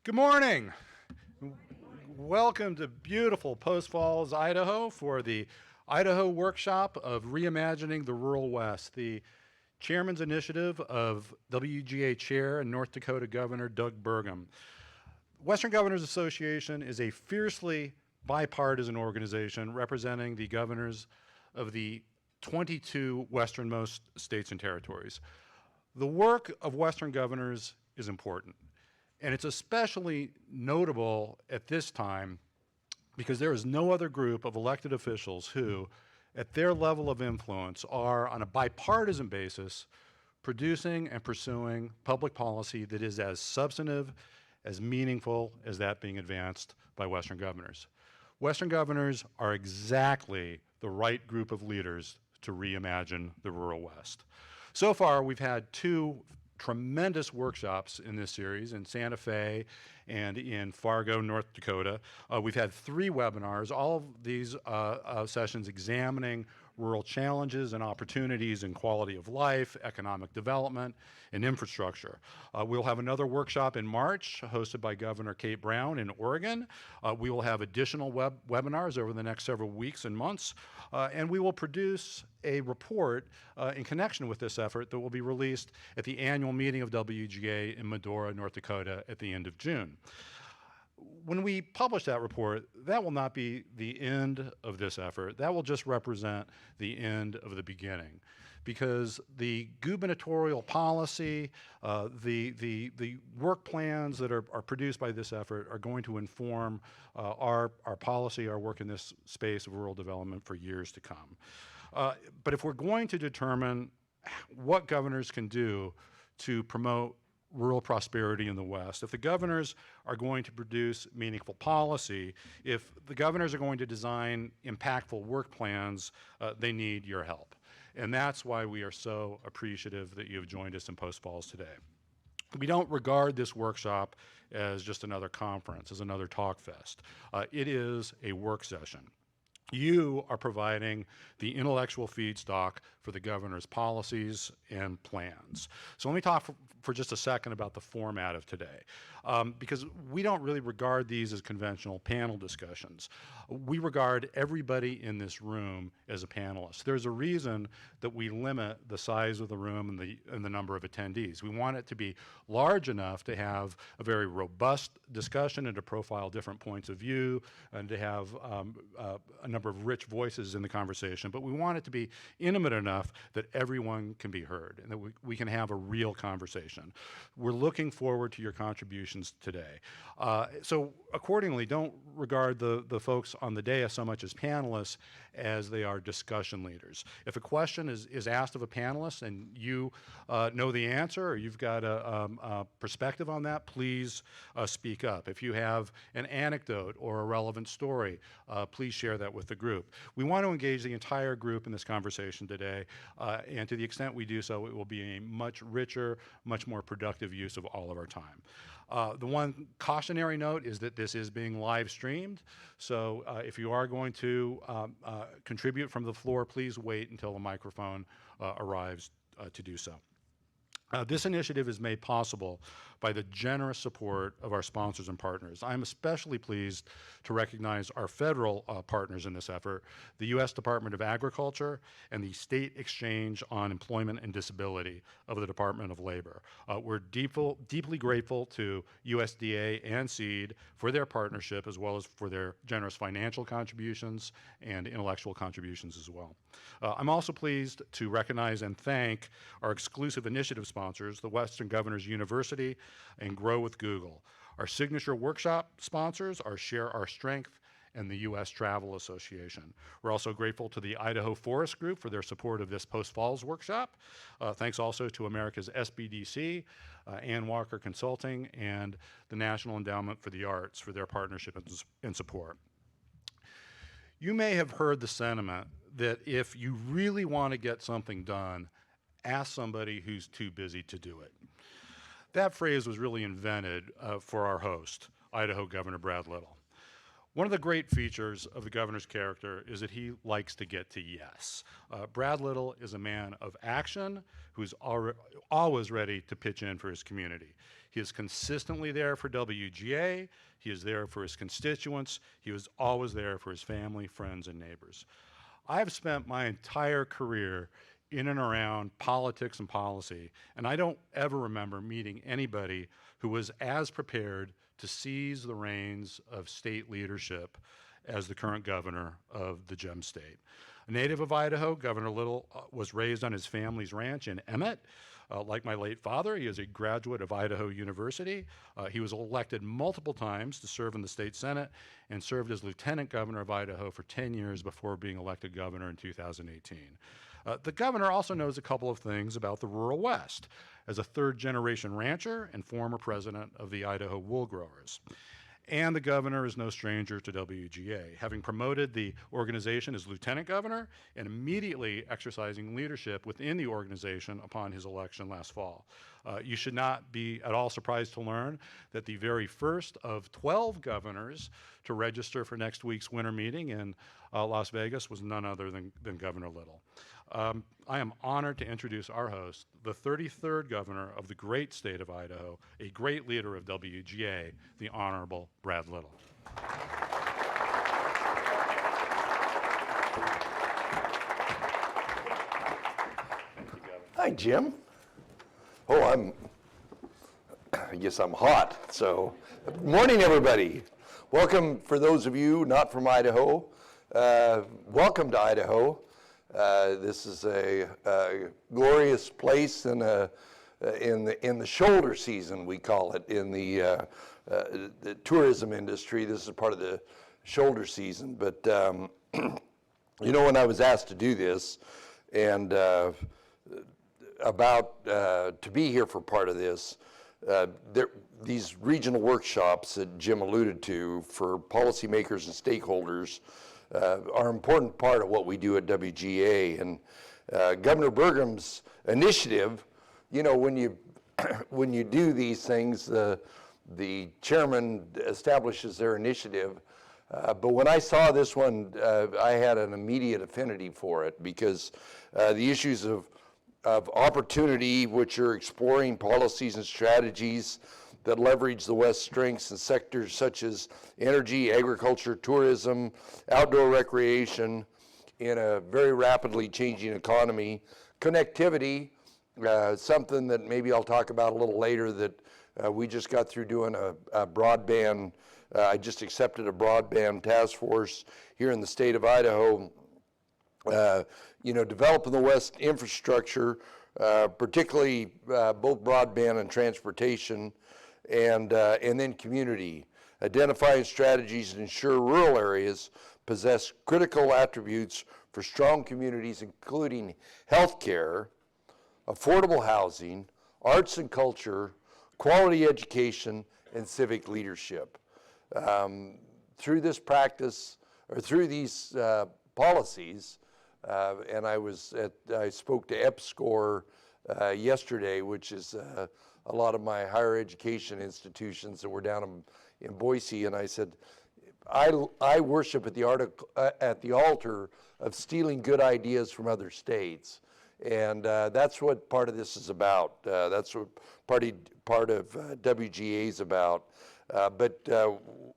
Good morning. Welcome to beautiful Post Falls, Idaho for the Idaho Workshop of Reimagining the Rural West, the chairman's initiative of WGA Chair and North Dakota Governor Doug Burgum. Western Governors Association is a fiercely bipartisan organization representing the governors of the 22 westernmost states and territories. The work of Western governors is important, and it's especially notable at this time because there is no other group of elected officials who, at their level of influence, are on a bipartisan basis producing and pursuing public policy that is as substantive, as meaningful as that being advanced by Western governors. Western governors are exactly the right group of leaders to reimagine the rural West. So far, we've had two tremendous workshops in this series in Santa Fe and in Fargo, North Dakota. We've had three webinars, all of these sessions examining rural challenges and opportunities in quality of life, economic development, and infrastructure. We'll have another workshop in March hosted by Governor Kate Brown in Oregon. We will have additional webinars over the next several weeks and months, and we will produce a report in connection with this effort that will be released at the annual meeting of WGA in Medora, North Dakota at the end of June. When we publish that report, that will not be the end of this effort. That will just represent the end of the beginning, because the gubernatorial policy, the work plans that are produced by this effort are going to inform our policy, our work in this space of rural development for years to come. But if we're going to determine what governors can do to promote rural prosperity in the West, if the governors are going to produce meaningful policy, if the governors are going to design impactful work plans, they need your help. And that's why we are so appreciative that you've joined us in Post Falls today. We don't regard this workshop as just another conference, as another talk fest. It is a work session. You are providing the intellectual feedstock for the governor's policies and plans. So let me talk for just a second about the format of today, because we don't really regard these as conventional panel discussions. We regard everybody in this room as a panelist. There's a reason that we limit the size of the room and the number of attendees. We want it to be large enough to have a very robust discussion and to profile different points of view and to have a number of rich voices in the conversation, but we want it to be intimate enough that everyone can be heard and that we can have a real conversation. We're looking forward to your contributions today. So accordingly, don't regard the folks on the dais so much as panelists as they are discussion leaders. If a question is asked of a panelist and you know the answer or you've got a perspective on that, please speak up. If you have an anecdote or a relevant story, please share that with the group. We want to engage the entire group in this conversation today, and to the extent we do so, it will be a much richer, much more productive use of all of our time. The one cautionary note is that this is being live streamed, so if you are going to contribute from the floor, please wait until the microphone arrives to do so. This initiative is made possible by the generous support of our sponsors and partners. I'm especially pleased to recognize our federal partners in this effort, the U.S. Department of Agriculture and the State Exchange on Employment and Disability of the Department of Labor. We're deeply grateful to USDA and SEED for their partnership, as well as for their generous financial contributions and intellectual contributions as well. I'm also pleased to recognize and thank our exclusive initiative sponsors, the Western Governors University and Grow with Google. Our signature workshop sponsors are Share Our Strength and the U.S. Travel Association. We're also grateful to the Idaho Forest Group for their support of this Post Falls workshop. Thanks also to America's SBDC, Ann Walker Consulting, and the National Endowment for the Arts for their partnership and support. You may have heard the sentiment that if you really want to get something done, ask somebody who's too busy to do it. That phrase was really invented for our host, Idaho Governor Brad Little. One of the great features of the governor's character is that he likes to get to yes. Brad Little is a man of action who's always ready to pitch in for his community. He is consistently there for WGA. He is there for his constituents. He was always there for his family, friends, and neighbors. I've spent my entire career in and around politics and policy, and I don't ever remember meeting anybody who was as prepared to seize the reins of state leadership as the current governor of the Gem State. A native of Idaho, Governor Little was raised on his family's ranch in Emmett. Like my late father, he is a graduate of Idaho University. He was elected multiple times to serve in the state Senate and served as lieutenant governor of Idaho for 10 years before being elected governor in 2018. The governor also knows a couple of things about the rural West as a third-generation rancher and former president of the Idaho Wool Growers. And the governor is no stranger to WGA, having promoted the organization as lieutenant governor and immediately exercising leadership within the organization upon his election last fall. You should not be at all surprised to learn that the very first of 12 governors to register for next week's winter meeting in Las Vegas was none other than Governor Little. I am honored to introduce our host, the 33rd governor of the great state of Idaho, a great leader of WGA, the Honorable Brad Little. Hi, Jim. Oh, I guess I'm hot. So, good morning, everybody. Welcome for those of you not from Idaho. Welcome to Idaho. This is a glorious place in the shoulder season, we call it, in the tourism industry. This is part of the shoulder season. But you know, when I was asked to do this, and to be here for part of this, these regional workshops that Jim alluded to for policymakers and stakeholders are an important part of what we do at WGA. And Governor Burgum's initiative, you know, when you do these things, the chairman establishes their initiative. But when I saw this one, I had an immediate affinity for it because the issues of opportunity, which are exploring policies and strategies that leverage the West's strengths in sectors such as energy, agriculture, tourism, outdoor recreation in a very rapidly changing economy. Connectivity, something that maybe I'll talk about a little later, that we just got through doing a broadband, I just accepted a broadband task force here in the state of Idaho. You know, developing the West infrastructure, particularly both broadband and transportation, and then community. Identifying strategies to ensure rural areas possess critical attributes for strong communities, including healthcare, affordable housing, arts and culture, quality education, and civic leadership. Through this practice, or through these policies, and I spoke to EPSCOR yesterday, which is a lot of my higher education institutions that were down in Boise, and I said, I worship at the altar of stealing good ideas from other states, and that's what part of this is about. That's what part of WGA is about. But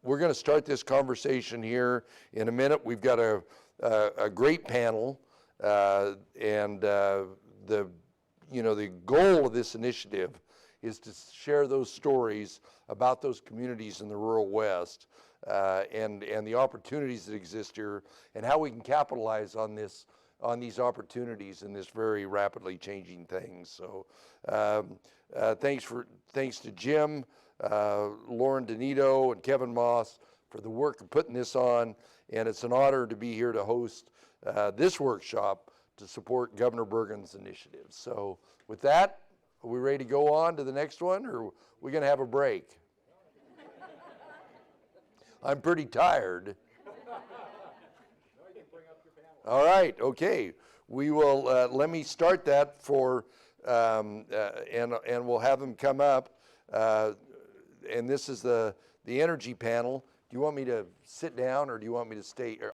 we're going to start this conversation here in a minute. We've got a great panel, and the goal of this initiative is to share those stories about those communities in the rural West, and the opportunities that exist here, and how we can capitalize on these opportunities in this very rapidly changing thing. So thanks to Jim, Lauren Donito, and Kevin Moss for the work of putting this on, and it's an honor to be here to host this workshop to support Governor Burgum's initiative. So with that, are we ready to go on to the next one, or are we going to have a break? I'm pretty tired. All right, okay. We will, let me start that for, and we'll have them come up. And this is the energy panel. you want me to sit down or do you want me to stay?